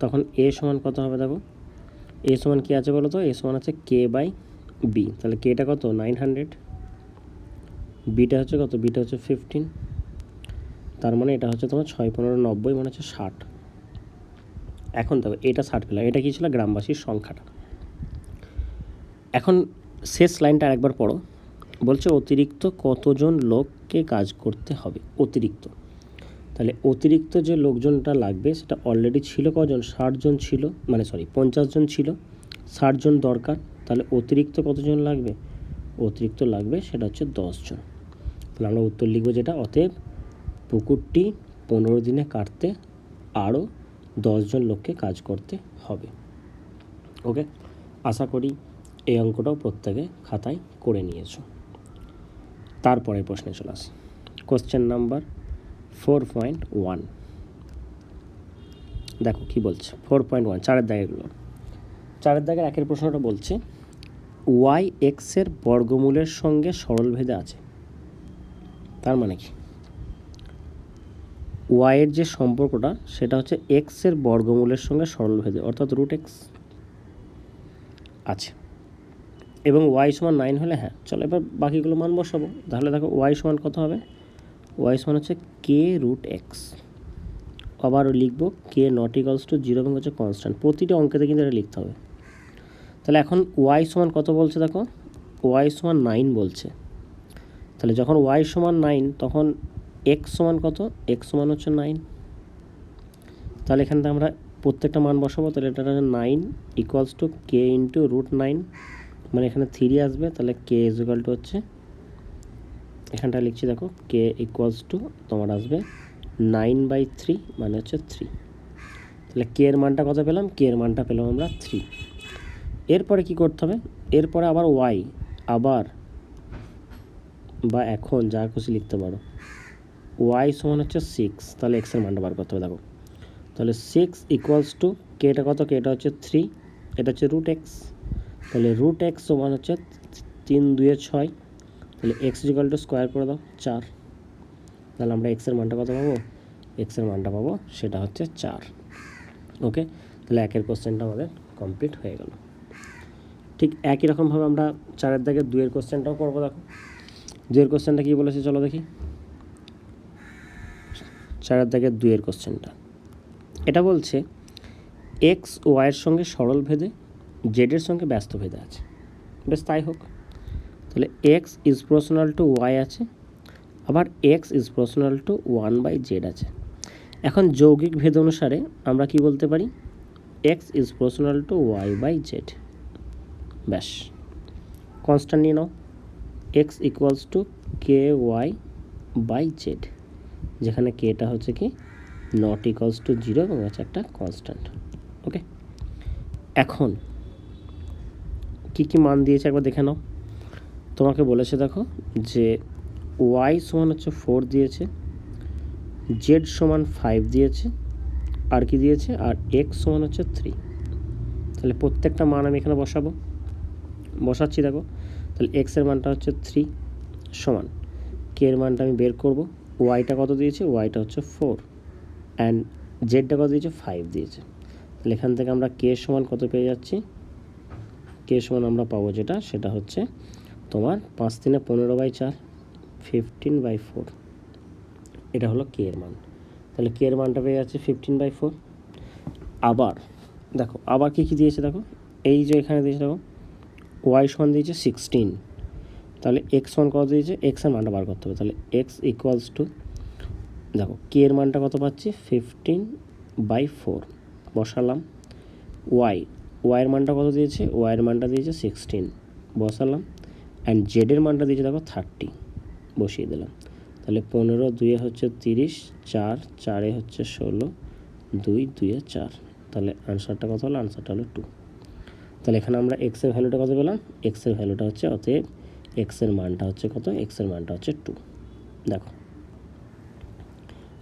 S1: তখন এ সমান কত হবে? দেখো এ সমান কী আছে বলো তো? এ সমান আছে k/b। তাহলে কেটা কত? 900। বিটা হচ্ছে কত? বিটা হচ্ছে 15। তার মানে এটা হচ্ছে তোমার 6×15 = 90, মানে হচ্ছে 60। এখন দেখো এটা 60 পেলাম, এটা কী ছিল? গ্রামবাসীর সংখ্যাটা। এখন শেষ লাইনটা আরেকবার পড়ো। বলছে অতিরিক্ত কতজন লোককে কাজ করতে হবে? অতিরিক্ত, তাহলে অতিরিক্ত যে লোকজনটা লাগবে সেটা অলরেডি ছিল কজন? 60 জন ছিল, 50 জন ছিল, 60 জন দরকার। তাহলে অতিরিক্ত কতজন লাগবে? অতিরিক্ত লাগবে সেটা হচ্ছে 10 জন। তাহলে আমরা উত্তর লিখবো যেটা, অতএব পুকুরটি 15 দিনে কাটতে আরও 10 জন লোককে কাজ করতে হবে। ওকে, আশা করি এই অঙ্কটাও প্রত্যেকে খাতায় করে নিয়েছো। তারপরে প্রশ্নে চলে আসি। Question number 4.1। দেখো কি বলছে 4.1, 4-এর দাগেরগুলো। 4-এর দাগের 1-এর প্রশ্নটা বলছে ওয়াই এক্সের বর্গমূলের সঙ্গে সরলভেদে আছে। তার মানে কি? ওয়াইয়ের যে সম্পর্কটা সেটা হচ্ছে এক্সের বর্গমূলের সঙ্গে সরলভেদে, অর্থাৎ √x আছে, এবং ওয়াই সমান 9 হলে হ্যাঁ। চলো এবার বাকিগুলো মান বসাবো। তাহলে দেখো ওয়াই সমান কত হবে? ওয়াই সমান হচ্ছে k√x। আবার লিখবো কে নট ইকুয়ালস টু 0 এবং হচ্ছে কনস্ট্যান্ট। প্রতিটা অঙ্কেতে কিন্তু এটা লিখতে হবে। তাহলে এখন ওয়াই সমান কত বলছে? দেখো ওয়াই সমান 9 বলছে। তাহলে যখন ওয়াই সমান 9 তখন এক্স সমান কত? এক্স সমান হচ্ছে 9। তাহলে এখান থেকে আমরা প্রত্যেকটা মান বসাবো। তাহলে এটা হচ্ছে 9 ইকুয়ালস টু কে ইন্টু √9, মানে এখানে 3 আসবে। তাহলে কে ইজ ইকুয়াল টু হচ্ছে, এখানটা লিখছি দেখো, কে ইকুয়ালস টু তোমার আসবে 9/3, মানে হচ্ছে 3। তাহলে কে এর মানটা কত পেলাম? কে এর মানটা পেলাম আমরা 3। এরপরে কি করতে হবে? এরপরে আবার ওয়াই, আবার বা এখন যা খুশি লিখতে পারো। ওয়াই সমান হচ্ছে 6, তাহলে এক্সের মানটা বার করতে হবে। দেখো তাহলে 6 ইকুয়ালস টু কেটা কত, কেটা হচ্ছে 3, এটা হচ্ছে রুট এক্স, তাহলে রুট এক্স সমান হচ্ছে 3 2 6, তাহলে এক্স ইকুয়াল টু স্কোয়ার করে দাও 4, তাহলে আমরা এক্সের মানটা কত পাবো, এক্সের মানটা পাবো সেটা হচ্ছে 4। ওকে, তাহলে একের কোশ্চেনটা আমাদের কমপ্লিট হয়ে গেল। ঠিক একই রকমভাবে আমরা 4-এর দাগের 2-এর কোশ্চেনটাও করবো। দেখো 2-এর কোশ্চেনটা কী বলেছে চলো দেখি। 4-এর দাগের 2-এর কোশ্চেনটা এটা বলছে এক্স ওয়াইয়ের সঙ্গে সরল ভেদে জেডের সঙ্গে ব্যস্ত ভেদে আছে। বেশ তাই হোক, তাহলে x is proportional to y আছে, আবার x is proportional two 1/z আছে। এখন যৌগিক ভেদ অনুসারে আমরা কি বলতে পারি, x is proportional two y/z। ব্যাস, কনস্ট্যান্ট নিয়ে নাও, এক্স ইকুয়ালস টু ky/z, যেখানে কেটা হচ্ছে কি নট ইকুয়ালস টু 0 এবং হচ্ছে একটা কনস্ট্যান্ট। ওকে, এখন কি কি মান দিয়েছে একবার দেখে নাও। তোমাকে বলেছে দেখো যে ওয়াই সমান হচ্ছে 4 দিয়েছে, জেড সমান 5 দিয়েছে, আর কি দিয়েছে, আর এক্স সমান হচ্ছে 3। তাহলে প্রত্যেকটা মান আমি এখানে বসাচ্ছি। দেখো তাহলে এক্সের মানটা হচ্ছে 3 সমান, কে এর মানটা আমি বের করব, ওয়াইটা কত দিয়েছে, ওয়াইটা হচ্ছে 4, অ্যান্ড জেডটা কত দিয়েছে, 5 দিয়েছে। তাহলে এখান থেকে আমরা কে সমান কত পেয়ে যাচ্ছি, কে সমান আমরা পাবো যেটা, সেটা হচ্ছে তোমার 5 3 15/4, 15/4, এটা হলো কে এর মান। তাহলে কে এর মানটা পেয়ে যাচ্ছে 15/4। আবার দেখো আবার কী কী দিয়েছে, দেখো এই যে এখানে দিয়েছে, দেখো ওয়াই সমান দিয়েছে 16, তাহলে এক্স সমান কত দিয়েছে, এক্স এর মানটা বার করতে হবে। তাহলে এক্স ইকুয়ালস টু, দেখো কে এর মানটা কত পাচ্ছি 15/4 বসালাম, ওয়াইয়ের মানটা কত দিয়েছে, ওয়াইয়ের মানটা দিয়েছে 16 বসালাম, অ্যান্ড জেডের মানটা দিয়েছে দেখো 30 বসিয়ে দিলাম। তাহলে 15 2 হচ্ছে 30, 4 4 হচ্ছে 16, 2 2 4, তাহলে আনসারটা কত হলো, আনসারটা হলো 2। তাহলে এখানে আমরা এক্সের ভ্যালুটা কত পেলাম, এক্সের ভ্যালুটা হচ্ছে, অতএব এক্সের মানটা হচ্ছে কত, এক্সের মানটা হচ্ছে 2। দেখো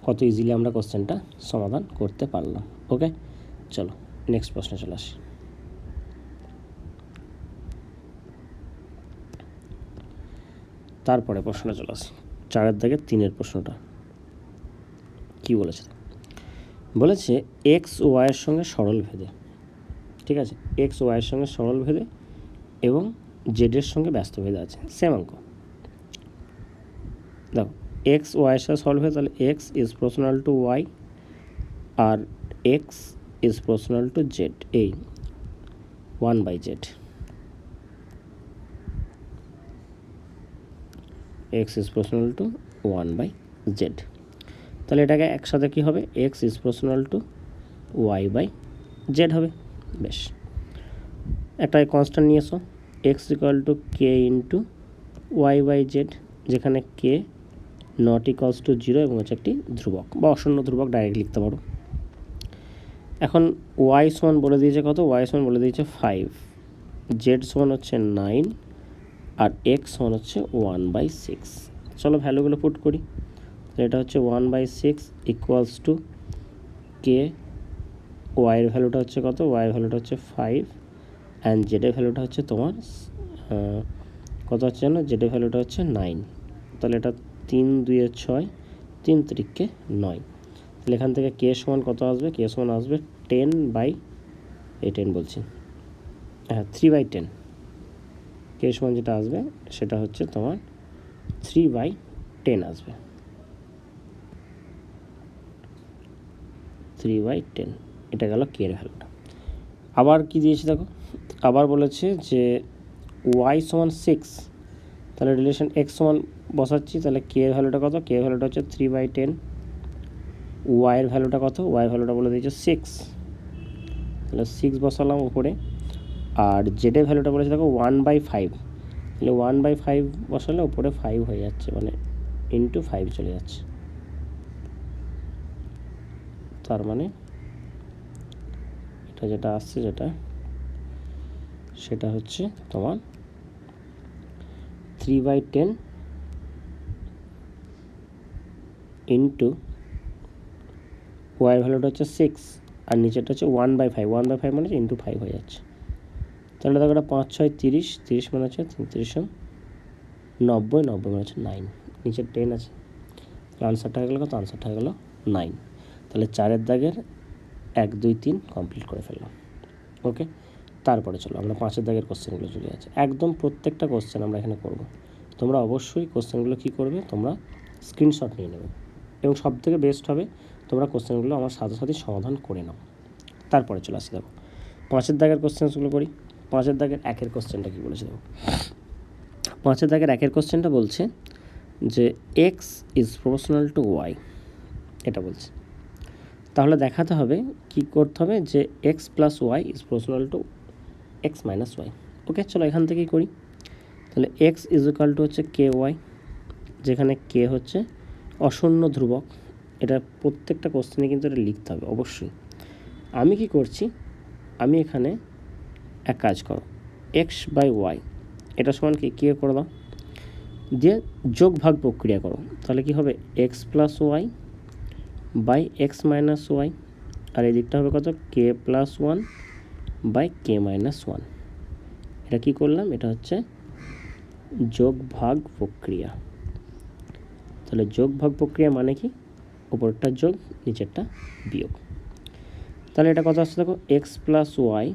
S1: কত ইজিলি আমরা কোশ্চেনটা সমাধান করতে পারলাম। ওকে, চলো নেক্সট প্রশ্নে চলে আসি। তারপরে প্রশ্নটা চলে আসি 4-এর দাগের 3-এর প্রশ্নটা কি বলেছে, বলেছে এক্স ওয়াইয়ের সঙ্গে সরল ভেদে, ঠিক আছে, এক্স ওয়াইয়ের সঙ্গে সরল ভেদে এবং জেডের সঙ্গে ব্যস্ত ভেদে আছে, সেম অঙ্ক। দেখো এক্স ওয়াইয়ের সাথে সরল ভেদে, তাহলে x is proportional to y আর x is proportional to z, এই 1/z, x is proportional two 1/z। তাহলে এটাকে একসাথে কী হবে, x is proportional two y/z হবে। বেশ, একটা কনস্ট্যান্ট নিয়ে এসো, x equal to K into y/z, যেখানে কে নট ইকুয়ালস টু 0 এবং হচ্ছে একটি ধ্রুবক বা অশূন্য ধ্রুবক, ডাইরেক্ট লিখতে পারো। এখন ওয়াই সমান বলে দিয়েছে কত, ওয়াই সমান বলে দিয়েছে 5, জেড সমান হচ্ছে 9, আর এক্স সমান হচ্ছে 1/6। চলো ভ্যালুগুলো পুট করি। এটা হচ্ছে 1/6 ইকুয়ালস টু কে, ওয়াইয়ের ভ্যালুটা হচ্ছে কত, ওয়াইয়ের ভ্যালুটা হচ্ছে 5, অ্যান্ড জেডের ভ্যালুটা হচ্ছে তোমার কত হচ্ছে জানো, জেডের ভ্যালুটা হচ্ছে 9। তাহলে এটা 3 2 6, 3 3 9। তাহলে এখান থেকে কে সমান কত আসবে, কে সমান আসবে 10/10 বলছি, হ্যাঁ 3/10। কে সমান যেটা আসবে সেটা হচ্ছে তোমার 3/10 আসবে, 3/10, এটা গেল কে এর ভ্যালুটা। আবার কি দিয়েছে দেখো, আবার বলেছে যে ওয়াই সমান 6, তাহলে রিলেশন এক্স সমান বসাচ্ছি, তাহলে কে এর ভ্যালুটা কত, কে এর ভ্যালুটা হচ্ছে 3/10, ওয়াইয়ের ভ্যালুটা কত, ওয়াইয়ের ভ্যালুটা বলে দিয়েছে 6, তাহলে 6 বসালাম উপরে, আর জেডের ভ্যালুটা বলেছে দেখো 1/5, তাহলে 1/5 বসালে উপরে 5 হয়ে যাচ্ছে, মানে ইন্টু 5 চলে যাচ্ছে, তার মানে এটা যেটা আসছে যেটা, সেটা হচ্ছে তোমার 3/10 ইন্টু ওয়াই ভ্যালুটা হচ্ছে 6 আর নিচেরটা হচ্ছে 1/5, 1/5 মানে হচ্ছে ইন্টু 5 হয়ে যাচ্ছে। তাহলে দেখো এটা 5 6 30, 30 মানে হচ্ছে 3390, 90 মানে হচ্ছে 9, নিচের 10 আছে। তাহলে আনসারটা হয়ে গেলো কত? আনসারটা হয়ে গেলো 9। তাহলে 4-এর দাগের 1 2 3 কমপ্লিট করে ফেললাম। ওকে, তারপরে চলো আমরা 5-এর দাগের কোশ্চেনগুলো চলে যাচ্ছি। একদম প্রত্যেকটা কোশ্চেন আমরা এখানে করব। তোমরা অবশ্যই কোশ্চেনগুলো কী করবে, তোমরা স্ক্রিনশট নিয়ে নেবে এবং সবথেকে বেস্ট হবে তোমরা কোশ্চেনগুলো আমার সাথে সাথে সমাধান করে নাও। তারপরে চলে আসি, দেখো 5-এর দাগের কোশ্চেনগুলো করি। 5-এর দাগের 1-এর কোশ্চেনটা কী বলেছে দেখো। 5-এর দাগের 1-এর কোশ্চেনটা বলছে যে x is proportional to y, এটা বলছে। তাহলে দেখাতে হবে, কি করতে হবে, যে x plus y is proportional to x minus y. Okay, চলো এখান থেকেই করি। তাহলে এক্স ইজ ইকুয়াল টু হচ্ছে কে ওয়াই, যেখানে কে হচ্ছে অশূন্য ধ্রুবক। এটা প্রত্যেকটা কোশ্চেনে কিন্তু এটা লিখতে হবে অবশ্যই। আমি কি করছি, আমি এখানে এক কাজ করো, এক্স বাই ওয়াই এটা সমান কি কে করে দাও, দিয়ে যোগ ভাগ প্রক্রিয়া করো। তাহলে কি হবে, x plus y by x minus y, আর এই দিকটা হবে কত, k plus one by k minus one. এটা কী করলাম, এটা হচ্ছে যোগ ভাগ প্রক্রিয়া। তাহলে যোগ ভাগ প্রক্রিয়া মানে কি, উপরটা যোগ নিচেরটা বিয়োগ। তাহলে এটা কত আসছে দেখো, x plus y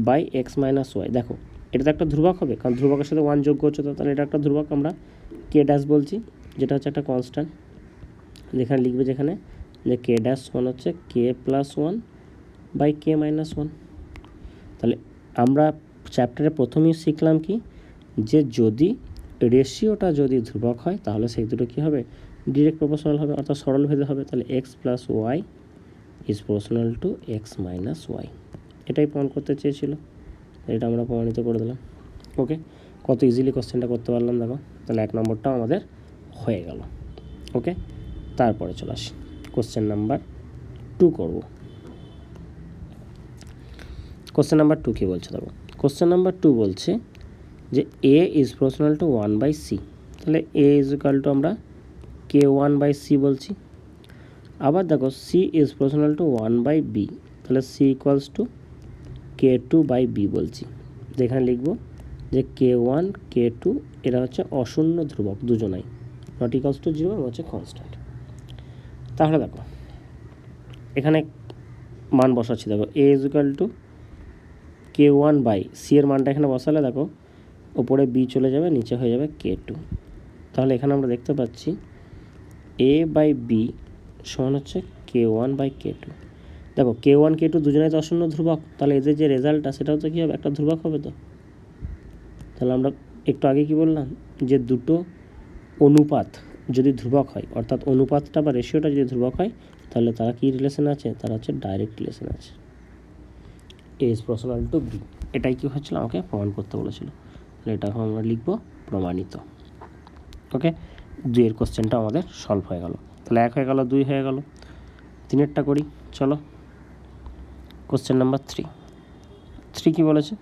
S1: by x minus y. দেখো এটা তো একটা ধ্রুবক হবে, কারণ ধ্রুবকের সাথে 1 যোগ করছে, তো তাহলে এটা একটা ধ্রুবক আমরা কে ড্যাশ বলছি, যেটা হচ্ছে একটা কনস্ট্যান্ট। যেখানে লিখবে যেখানে যে কে ড্যাশ ওয়ান হচ্ছে k plus one by k minus one. তাহলে আমরা চ্যাপ্টারে প্রথমেই শিখলাম কি, যে যদি রেশিওটা যদি ধ্রুবক হয় তাহলে সেই দুটো কী হবে, ডিরেক্ট প্রপোর্শনাল হবে, অর্থাৎ সরলভেদে হবে। তাহলে x plus y is proportional to x minus y, এটাই প্রমাণ করতে চেয়েছিল, এটা আমরা প্রমাণিত করে দিলাম। ওকে, কত ইজিলি কোশ্চেনটা করতে পারলাম দেখো। তাহলে 1 নম্বরটাও আমাদের হয়ে গেল। ওকে, তারপরে চলে আসি কোশ্চেন নাম্বার 2 করব। কোশ্চেন নাম্বার 2 কী বলছে দেখো। কোশ্চেন নাম্বার 2 বলছে যে এ ইজ প্রপোর্শনাল টু 1/c। তাহলে এ ইজ ইকুয়াল টু আমরা কে 1/c বলছি। আবার দেখো c is proportional two 1/b, তাহলে C equals to K 2/b বলছি। যেখানে লিখব যে কে 1 কে 2 এরা হচ্ছে অশূন্য ধ্রুবক দুজনাই, নট ইকুয়ালস টু 0 হচ্ছে কনস্ট্যান্ট। তাহলে দেখো এখানে মান বসাচ্ছি, দেখো a is equal to k 1/c এর মানটা এখানে বসালে দেখো ওপরে বি চলে যাবে, নিচে হয়ে যাবে কে 2। তাহলে এখানে আমরা দেখতে পাচ্ছি এ বাই বি সমান হচ্ছে কে 1/k2। দেখো কে 1 কে 2 দুজনেই তো অশূন্য ধ্রুবক, তাহলে এদের যে রেজাল্টটা সেটাও তো কী হবে, একটা ধ্রুবক হবে। তো তাহলে আমরা একটু আগে কি বললাম, যে দুটো অনুপাত যদি ধ্রুবক হয়, অর্থাৎ অনুপাতটা বা রেশিওটা যদি ধ্রুবক হয়, তাহলে তারা কী রিলেশন আছে, তারা হচ্ছে ডাইরেক্ট রিলেশন আছে, এ ইজ প্রপোর্শনাল টু বি। এটাই কী হচ্ছিল, আমাকে প্রমাণ করতে বলেছিল। তাহলে এটা এখন আমরা লিখব প্রমাণিত। ওকে, 2-এর কোশ্চেনটা আমাদের সলভ হয়ে গেল। তাহলে 1 হয়ে গেল, 2 হয়ে গেল। 3-এরটা করি চলো। কোশ্চেন নাম্বার 3 কী বলেছে,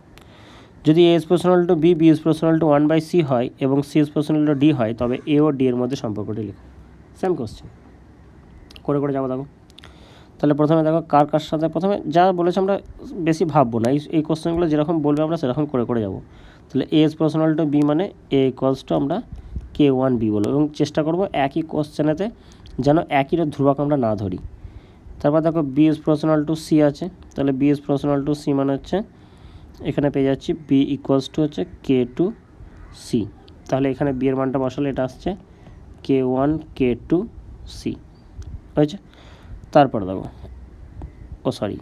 S1: যদি a is proportional to b, b is proportional to 1/c হয় এবং c is proportional to d হয়, তবে এ ও ডি এর মধ্যে সম্পর্কটি লিখো। সেম কোশ্চেন করে করে যাবো। দেখো তাহলে প্রথমে দেখো কার কার সাথে, প্রথমে যা বলেছে আমরা বেশি ভাববো না, এই কোশ্চেনগুলো যেরকম বলবে আমরা সেরকম করে করে যাবো। তাহলে এ ইজ প্রপোর্শনাল টু বি মানে এ ইকুয়ালস টু আমরা কে 1b বলবো, এবং চেষ্টা করবো একই কোশ্চেনেতে যেন একই ধ্রুবক আমরা না ধরি। তারপর দেখো b is proportional to c আছে, তাহলে b is proportional to c মানে হচ্ছে এখানে পেয়ে যাচ্ছি বি ইকুয়ালস টু হচ্ছে কে 2c। তাহলে এখানে বি এর মানটা বসালে এটা আসছে কে 1 কে 2c হয়েছে। তারপরে দেখো সরি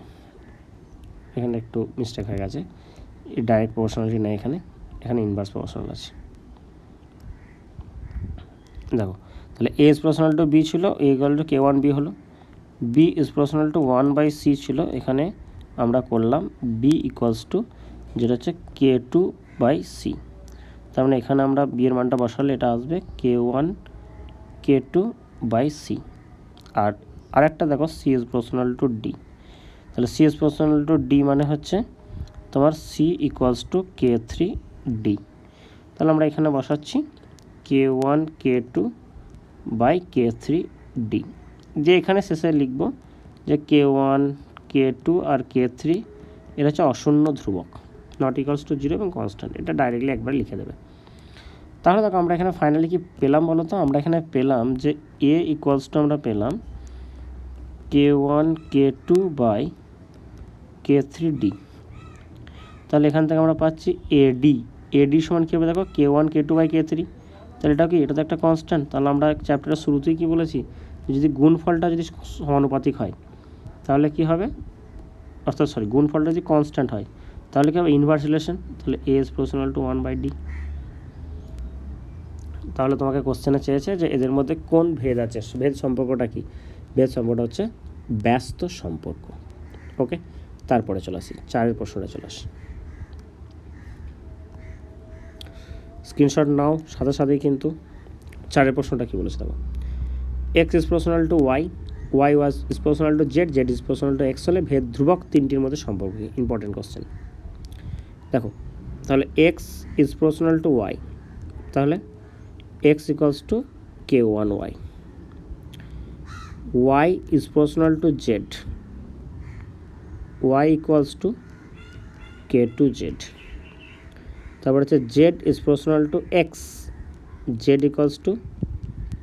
S1: এখানে একটু মিস্টেক হয়ে গেছে, ডাইরেক্ট প্রপোর্শনালিটি নেই, এখানে ইনভার্স প্রপোর্শনাল আছে। দেখো তাহলে এ ইজ প্রপোর্শনাল টু বি ছিল, এ ইকুয়াল টু কে 1b হলো। B is proportional to 1/c ছিল, এখানে আমরা করলাম বি ইকুয়ালস টু যেটা হচ্ছে কে 2/c। তার মানে এখানে আমরা বি এর মানটা বসালে এটা আসবে কে 1 কে 2/c। আর আরেকটা দেখো c is proportional to d, তাহলে c is proportional to d মানে হচ্ছে তোমার C equals to K 3d। তাহলে আমরা এখানে বসাচ্ছি কে 1 কে 2/কে ডি, যে এখানে শেষে লিখব যে K1 K2 আর K3 এরা হচ্ছে অশূন্য ধ্রুবক, নট ইকুয়ালস টু 0 এবং কনস্ট্যান্ট, এটা ডাইরেক্টলি একবার লিখে দেবে। তাহলে দেখো আমরা এখানে ফাইনালি কি পেলাম বলো তো, আমরা এখানে পেলাম যে এ ইকুয়ালস টু আমরা পেলাম K1 K2 বাই K3D। তাহলে এখান থেকে আমরা পাচ্ছি এডি সমান কী হবে দেখো K1 K2 বাই K3, তাহলে এটা কি, এটা তো একটা কনস্ট্যান্ট। তাহলে আমরা চ্যাপ্টারের শুরুতেই কি বলেছি, যদি গুণফলটা যদি সমানুপাতিক হয় তাহলে কি হবে, অর্থাৎ গুণফলটা যদি কনস্ট্যান্ট হয় তাহলে কি হবে, ইনভার্স রিলেশন, তাহলে A is proportional two 1/D। তাহলে তোমাকে কোশ্চেনে চেয়েছে যে এদের মধ্যে কোন ভেদ আছে, ভেদ সম্পর্কটা কি, ভেদ সম্পর্কটা হচ্ছে ব্যস্ত সম্পর্ক। ওকে, তারপরে চলে আসি 4 প্রশ্নটা চলে আসি, স্ক্রিনশট নাও সাথে সাথেই কিন্তু। 4 প্রশ্নটা কী বলেছে দেখো, x is proportional to y, y was is proportional to z, z is proportional to x হলে ভেদ ধ্রুবক তিনটির মধ্যে সম্পর্ক কি, ইম্পর্টেন্ট কোশ্চেন। দেখো তাহলে x is proportional to y, তাহলে x equals to K1Y, y is proportional to z, y equals to K2Z, তারপর হচ্ছে z is proportional to x, z equals to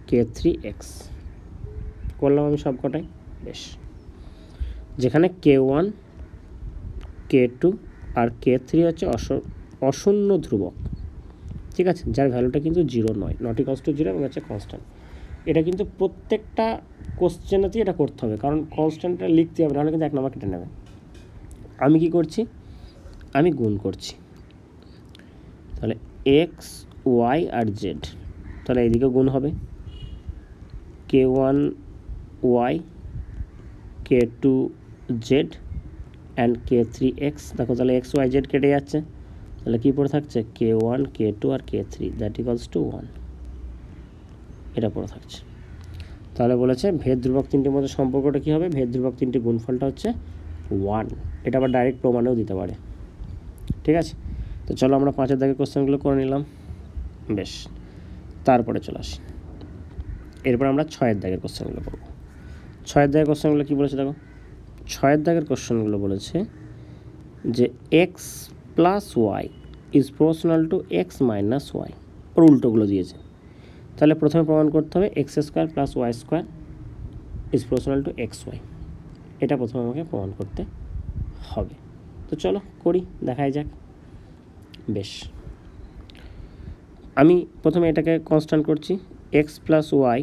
S1: K3X। করলাম আমি সব কটাই, বেশ। যেখানে K1 K2 আর K3 হচ্ছে অশূন্য ধ্রুবক, ঠিক আছে, যার ভ্যালুটা কিন্তু 0 নয়, নট ইকুয়ালস টু 0 এবং হচ্ছে কনস্ট্যান্ট। এটা কিন্তু প্রত্যেকটা কোশ্চেনেতেই এটা করতে হবে, কারণ কনস্ট্যান্টটা লিখতে হবে, নাহলে কিন্তু 1 নম্বর কেটে নেবে। আমি কি করছি, আমি গুণ করছি, তাহলে এক্স ওয়াই আর জেড, তাহলে এইদিকে গুণ হবে K1Y K2Z অ্যান্ড K3X। দেখো তাহলে এক্স ওয়াই জেড কেটে যাচ্ছে, তাহলে কী পড়ে থাকছে K1 K2 R K3, that equals to 1, এটা পড়ে থাকছে। তাহলে বলেছে ভেদ ধ্রুবক তিনটির মধ্যে সম্পর্কটা কী হবে, ভেদ ধ্রুবক তিনটি গুণফলটা হচ্ছে 1, এটা আবার ডাইরেক্ট প্রমাণেও দিতে পারে, ঠিক আছে। তো চলো আমরা 5 দাগের কোশ্চেনগুলো করে নিলাম, বেশ। তারপরে চলে আসি, এরপর আমরা 6 দাগের কোশ্চেনগুলো করব। 6 দাগের কোশ্চেনগুলো কী বলেছে দেখো, 6 দাগের কোশ্চেনগুলো বলেছে যে x plus y is proportional to x minus y, ওর উল্টোগুলো দিয়েছে। তাহলে প্রথমে প্রমাণ করতে হবে x square plus y square is proportional to x y, এটা প্রথমে আমাকে প্রমাণ করতে হবে। তো চলো করি, দেখাই যাক। বেশ, আমি প্রথমে এটাকে কনস্ট্যান্ট করছি, x plus y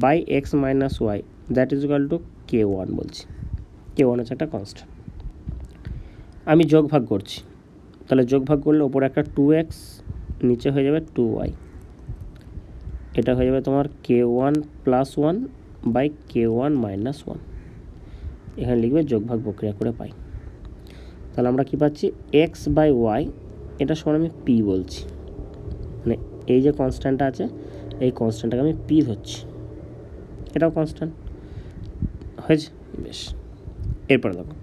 S1: by x minus y that is equal to K1 বলছি, K1 হচ্ছে একটা কনস্ট্যান্ট। আমি যোগ ভাগ করছি, তাহলে যোগ ভাগ করলে ওপরে একটা 2x, নিচে হয়ে যাবে 2y, এটা হয়ে যাবে তোমার K1 plus 1 by K1 minus 1, এখানে লিখবে যোগ ভাগ প্রক্রিয়া করে পাই। তাহলে আমরা কি পাচ্ছি, এক্স বাই ওয়াই, এটা সমান আমি পি বলছি, মানে এই যে কনস্ট্যান্টটা আছে এই কনস্ট্যান্টটাকে আমি পি ধরছি, এটাও কনস্ট্যান্ট হয়েছে, বেশ। এরপরে দেখো,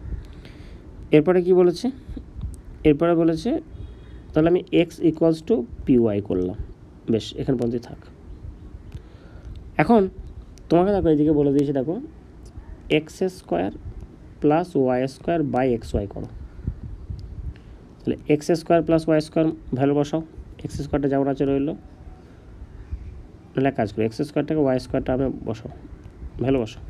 S1: এরপরে কি বলেছে, এরপরে বলেছে তাহলে আমি এক্স ইকুয়ালস টু PY করলাম, বেশ, এখানে পর্যন্ত থাক। এখন তোমাকে দেখো এইদিকে বলে দিয়েছি, দেখো x square plus y square by x y করো, তাহলে x square plus y square value বসাও, এক্স স্কোয়ারটা যেমন আছে রইলো, নাহলে কাজ করি এক্স স্কোয়ারটাকে ওয়াই স্কোয়ারটা আমি বসাও, ভ্যালু বসাও,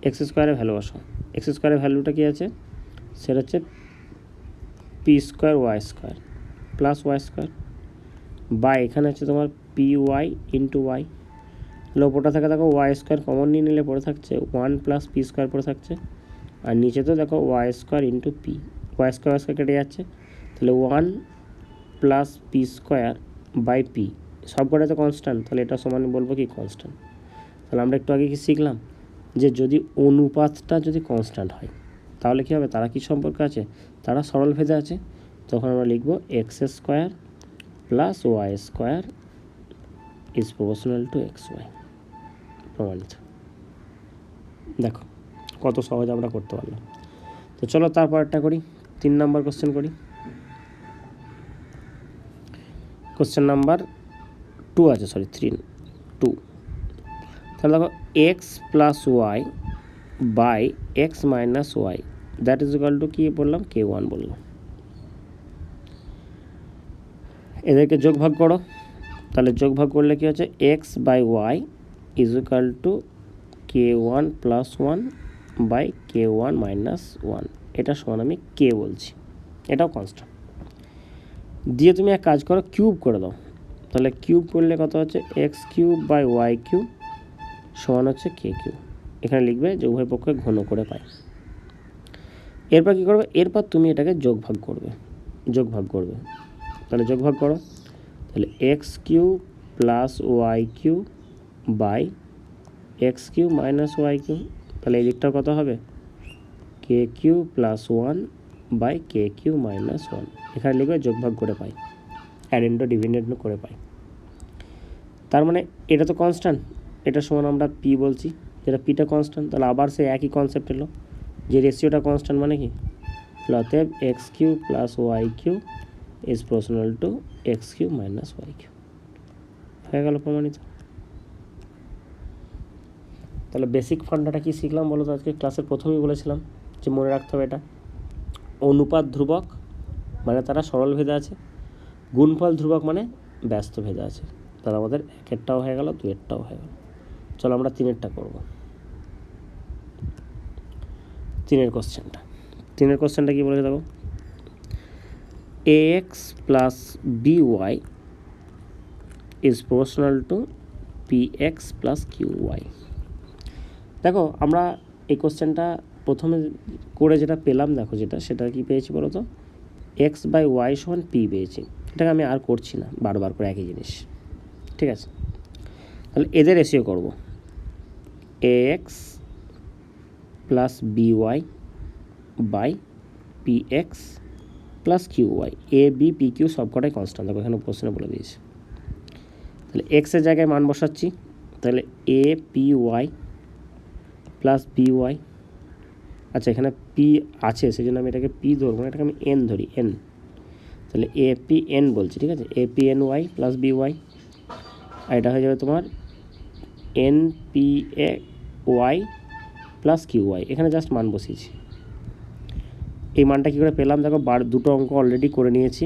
S1: এক্স স্কোয়ারের ভ্যালু বসাও, এক্স স্কোয়ারের ভ্যালুটা কী আছে, সেটা হচ্ছে p square y square plus y square by এখানে হচ্ছে তোমার PY ইন্টু ওয়াই, লোপোটা থেকে দেখো ওয়াই স্কোয়ার কমন নিয়ে নিলে পড়ে থাকছে 1 প্লাস পি স্কোয়ার পড়ে থাকছে, আর নিচে তো দেখো y square into p, y square কেটে যাচ্ছে, তাহলে 1 plus p square by p, সব কটা তো কনস্ট্যান্ট, তাহলে এটা সমান বলবো কি কনস্ট্যান্ট। তাহলে আমরা একটু আগে কি শিখলাম যে যদি অনুপাতটা যদি কনস্ট্যান্ট হয় তাহলে কী হবে, তারা কি সম্পর্ক আছে, তারা সরল ভেদে আছে, তখন আমরা লিখব x square plus y square is proportional to x y, প্রমাণিত। দেখো কত সহজ আমরা করতে পারলাম। তো চলো তারপরটা করি, 3 নম্বর কোশ্চেন করি। কোশ্চেন নাম্বার 2 আছে, 2 তাহলে দেখো x plus y by x minus y that is equal to কী বললাম, k1 বললাম। এদেরকে যোগ ভাগ করো, তাহলে যোগ ভাগ করলে কী হচ্ছে, x by y is equal to k1 plus one by k1 minus one. এটা সমান আমি কে বলছি, এটাও কনস্ট্যান্ট। দিয়ে তুমি এক কাজ করো, কিউব করে দাও। তাহলে কিউব করলে কত হচ্ছে, x cube by y cube সমান হচ্ছে কে কিউব। এখানে লিখবে যে উভয় পক্ষে ঘন করে পাই। এরপর কী করবে, এরপর তুমি এটাকে যোগ ভাগ করবে, তাহলে যোগ ভাগ করো। তাহলে x cube plus y cube by x cube minus y cube, তাহলে এই দিকটা কত হবে, k cube plus one by k cube minus one. এখানে লিখবে যোগ ভাগ করে পাই, অ্যাডেন্ডো ডিভিডেন্ডো করে পাই। তার মানে এটা তো কনস্ট্যান্ট, এটা সমান আমরা পি বলছি, যেটা পিটা কনস্ট্যান্ট। তাহলে আবার সে একই কনসেপ্ট এলো যে রেশিওটা কনস্ট্যান্ট মানে কি, অতএব x cube plus y cube is proportional to x cube minus y cube. হয়ে গেল প্রমাণিত। তাহলে বেসিক ফান্ডাটা কি শিখলাম বলো তো, আজকে ক্লাসের প্রথমেই বলেছিলাম যে মনে রাখতে হবে এটা অনুপাত ধ্রুবক মানে তারা সরল ভেদে আছে, গুণফল ধ্রুবক মানে ব্যস্ত ভেদে আছে। তাহলে আমাদের একেরটাও হয়ে গেল, দুয়েরটাও হয়ে গেল। চলো আমরা তিনেরটা করব। তিনের কোশ্চেনটা কি বলেছে দেখো, a x plus b y is proportional to p x plus q y. দেখো আমরা এই কোশ্চেনটা প্রথমে করে যেটা পেলাম, দেখো সেটা কি পেয়েছি বলো তো, এক্স বাই ওয়াই সমান পি পেয়েছি। এটাকে আমি আর করছি না বারবার করে একই জিনিস, ঠিক আছে। তাহলে এদের রেশিও করব, a x plus b y by p x plus q y. A b p q সব কটাই কনস্ট্যান্ট, দেখো এখানে কোশ্চেনে বলে দিয়েছে। তাহলে এক্সের জায়গায় মান বসাচ্ছি, তাহলে a p y plus b y. আচ্ছা এখানে পি আছে সেই জন্য আমি এটাকে পি ধরবো না, এটাকে আমি এন ধরি, এন। তাহলে এ পি এন বলছি, ঠিক আছে, a p n y plus b y. আর এটা হয়ে যাবে তোমার n p a y plus q y. এখানে জাস্ট মান বসিয়েছি। এই মানটা কী করে পেলাম দেখো, দুটো অঙ্ক অলরেডি করে নিয়েছি,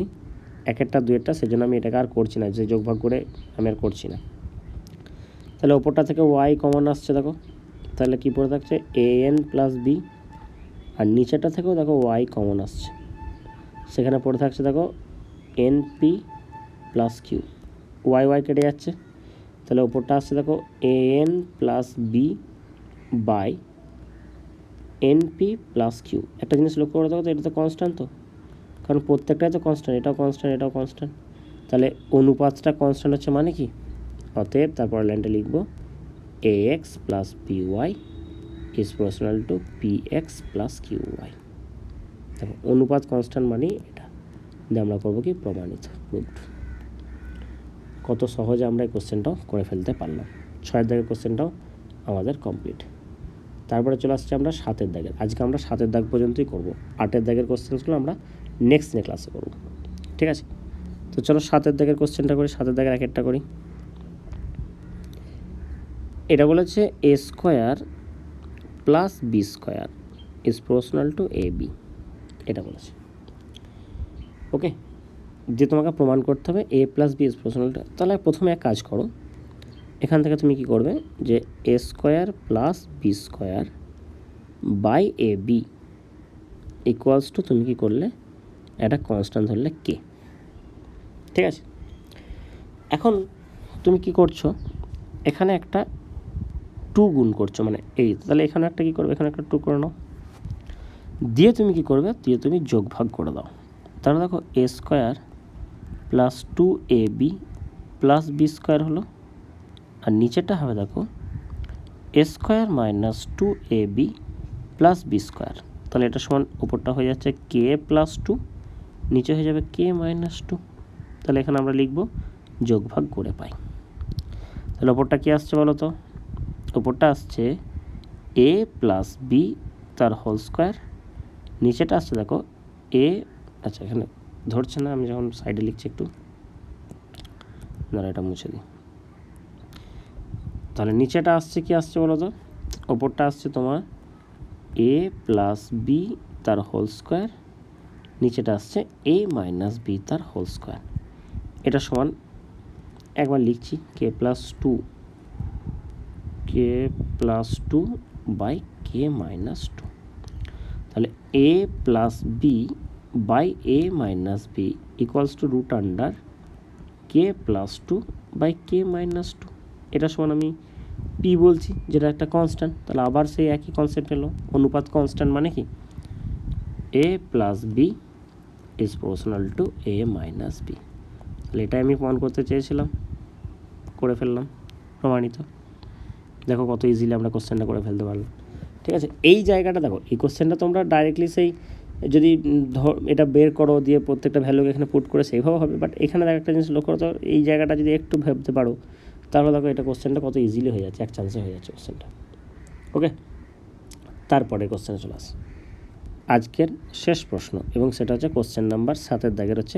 S1: একেরটা দুয়েরটা, সেজন্য আমি এটাকে আর করছি না, যে যোগ ভাগ করে আমি আর করছি না। তাহলে ওপরটা থেকে ওয়াই কমন আসছে দেখো, তাহলে কী পড়ে থাকছে, এ এন প্লাস বি। আর নিচেরটা থেকেও দেখো ওয়াই কমন আসছে, সেখানে পড়ে থাকছে দেখো n p plus q. Y y কেটে যাচ্ছে, তাহলে ওপরটা আসছে দেখো a n plus b by n p plus q. একটা জিনিস লক্ষ্য করে দেখো তো, এটা তো কনস্ট্যান্ট, তো কারণ প্রত্যেকটাই তো কনস্ট্যান্ট, এটাও কনস্ট্যান্ট এটাও কনস্ট্যান্ট। তাহলে অনুপাতটা কনস্ট্যান্ট হচ্ছে মানে কি, অতএব তারপর লাইনটা লিখব a x plus p y is proportional to p x plus q y. দেখো অনুপাত কনস্ট্যান্ট মানে এটা, দিয়ে আমরা করবো কি, প্রমাণিত, প্রুভড। কত সহজে আমরা এই কোশ্চেনটাও করে ফেলতে পারলাম। 6 দাগের কোশ্চেনটাও আমাদের কমপ্লিট। তারপরে চলে আসছে আমরা 7 দাগের। আজকে আমরা 7 দাগ পর্যন্তই করব, 8 দাগের কোশ্চেনগুলো আমরা নেক্সট ক্লাসে করব, ঠিক আছে। তো চলো 7 দাগের কোশ্চেনটা করি, 7 দাগের একটা করি। এটা বলেছে a square plus b square is proportional to a b, এটা বলেছে। ওকে, যে তোমাকে প্রমাণ করতে হবে a plus b is proportional to. তাহলে প্রথমে এক কাজ করো, এখান থেকে তুমি কি করবে, যে a square plus b square by a b equals to, তুমি কি করলে, একটা কনস্ট্যান্ট ধরলে কে, ঠিক আছে। এখন তুমি কি করছো, এখানে একটা 2 গুণ করছো, মানে এই, তাহলে এখানে একটা কী করবে, এখানে একটা 2 করে নাও, দিয়ে তুমি কি করবে, দিয়ে তুমি যোগ ভাগ করে দাও। তাহলে দেখো a square plus 2ab plus b square হলো, আর নিচেটা হবে দেখো a square minus 2ab plus b square. তাহলে এটা সমান উপরটা হয়ে যাচ্ছে কে প্লাস 2, নিচে হয়ে যাবে কে মাইনাস 2। তাহলে এখানে আমরা লিখব যোগ ভাগ করে পাই। তাহলে ওপরটা কী আসছে বলো তো, ওপরটা আসছে এ প্লাস বি তার হোল স্কোয়ার, নিচেটা আসছে দেখো এ, আচ্ছা এখানে ধরছে না, আমি যখন সাইডে লিখছি একটু, না এটা মুছে দিই। তাহলে নিচেটা আসছে কি আসছে বলো তো, ওপরটা আসছে তোমার এ প্লাস বি তার হোল স্কোয়ার, নিচেটা আসছে এ মাইনাস বি তার হোল স্কোয়ার। এটা সমান একবার লিখছি k plus two by k minus two. তাহলে a plus b by a minus b equals to root under k plus two by k minus two. এটা সমান আমি পি বলছি, যেটা একটা কনস্ট্যান্ট। তাহলে আবার সেই একই কনসেপ্ট এলো, অনুপাত কনস্ট্যান্ট মানে কি a plus b is proportional to a minus b. তাহলে এটাই আমি প্রমাণ করতে চেয়েছিলাম, করে ফেললাম, প্রমাণিত। দেখো কত ইজিলি আমরা কোশ্চেনটা করে ফেলতে পারলাম। ঠিক আছে, এই জায়গাটা দেখো, এই কোশ্চেনটা তোমরা ডাইরেক্টলি সেই যদি এটা বের করো দিয়ে প্রত্যেকটা ভ্যালুকে এখানে পুট করে সেইভাবে হবে, বাট এখানে দেখো একটা জিনিস লক্ষ্য করো, এই জায়গাটা যদি একটু ভাবতে পারো তাহলে দেখো এটা কোশ্চেনটা কত ইজিলি হয়ে যাচ্ছে, এক চান্সে হয়ে যাচ্ছে কোশ্চেনটা। ওকে, তারপরে কোশ্চেনে চলে আসে আজকের শেষ প্রশ্ন, এবং সেটা হচ্ছে কোশ্চেন নাম্বার 7 দাগের হচ্ছে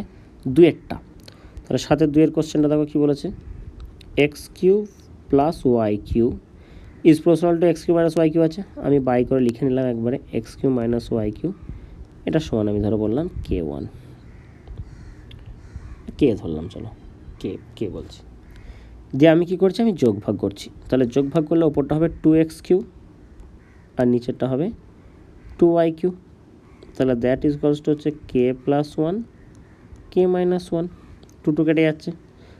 S1: 2 তাহলে 7 কোশ্চেনটা দেখো কী বলেছে, x cube plus y cube is proportional to x cube minus y cube আছে। আমি বাই করে লিখে নিলাম একবারে x cube minus y cube, এটা সমান আমি ধরো বললাম K1, কে ধরলাম, চলো কে বলছি। দিয়ে আমি কি করছি, আমি যোগ ভাগ করছি। তাহলে যোগ ভাগ করলে ওপরটা হবে 2x কিউব আর নিচেরটা হবে 2y কিউব। তাহলে দ্যাট ইজ ইকুয়ালস টু হচ্ছে কে প্লাস 1 কে মাইনাস 1, 2 কেটে যাচ্ছে।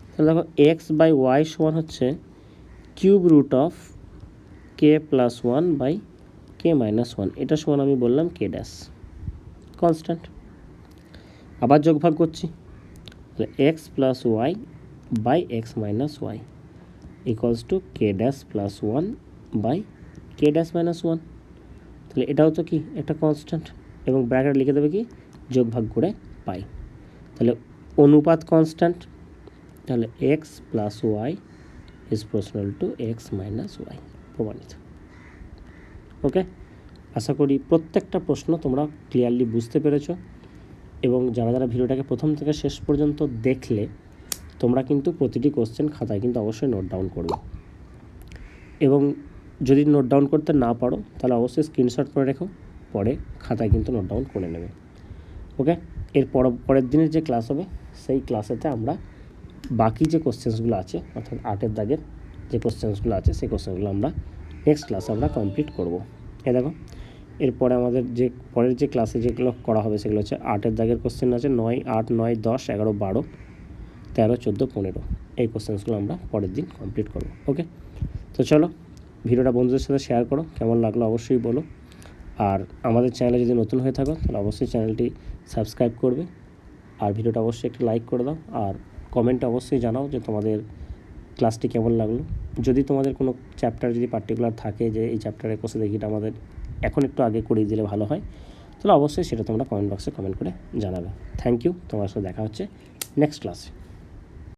S1: তাহলে দেখো এক্স বাই ওয়াই সমান হচ্ছে cube root of k plus 1 by k minus 1, এটা সমান আমি বললাম কে ড্যাশ, কনস্ট্যান্ট। আবার যোগ ভাগ করছি, তাহলে x plus y by x minus y equals to k dash plus 1 by k dash minus 1। তাহলে এটাও তো কি একটা কনস্ট্যান্ট, এবং ব্র্যাকেট লিখে দেবে কি যোগ ভাগ করে পাই। তাহলে অনুপাত কনস্ট্যান্ট, তাহলে x plus y is proportional to x minus y, প্রমাণিত। ওকে, আশা করি প্রত্যেকটা প্রশ্ন তোমরা ক্লিয়ারলি বুঝতে পেরেছো, এবং যারা যারা ভিডিওটাকে প্রথম থেকে শেষ পর্যন্ত দেখলে তোমরা কিন্তু প্রতিটি কোশ্চেন খাতায় কিন্তু অবশ্যই নোট ডাউন করবে, এবং যদি নোট ডাউন করতে না পারো তাহলে অবশ্যই স্ক্রিনশট করে রেখো, পরে খাতায় কিন্তু নোট ডাউন করে নেবে। ওকে, এর পরের দিনের যে ক্লাস হবে সেই ক্লাসেতে আমরা বাকি যে কোশ্চেন্সগুলো আছে, অর্থাৎ 8 দাগের যে কোশ্চেন্সগুলো আছে সেই কোশ্চেনগুলো আমরা নেক্সট ক্লাসে আমরা কমপ্লিট করব। দেখো এরপরে আমাদের যে পরের যে ক্লাসে যেগুলো করা হবে সেগুলো হচ্ছে 8 দাগের কোশ্চেন আছে 9, 8, 9, 10, 11, 12, 13, 14, 15, এই কোশ্চেন্সগুলো আমরা পরের দিন কমপ্লিট করব। ওকে, তো চলো ভিডিওটা বন্ধুদের সাথে শেয়ার করো, কেমন লাগলো অবশ্যই বলো। আর আমাদের চ্যানেলে যদি নতুন হয়ে থাকো তাহলে অবশ্যই চ্যানেলটি সাবস্ক্রাইব করবে, আর ভিডিওটা অবশ্যই একটু লাইক করে দাও, আর কমেন্টে অবশ্যই জানাও যে তোমাদের ক্লাসটি কেমন লাগলো। যদি তোমাদের কোনো চ্যাপ্টার যদি পার্টিকুলার থাকে যে এই চ্যাপ্টারের কোর্সে দেখিটা আমাদের এখন একটু আগে করিয়ে দিলে ভালো হয়, তাহলে অবশ্যই সেটা তোমরা কমেন্ট বক্সে কমেন্ট করে জানাবে। থ্যাংক ইউ, তোমার সাথে দেখা হচ্ছে নেক্সট ক্লাসে।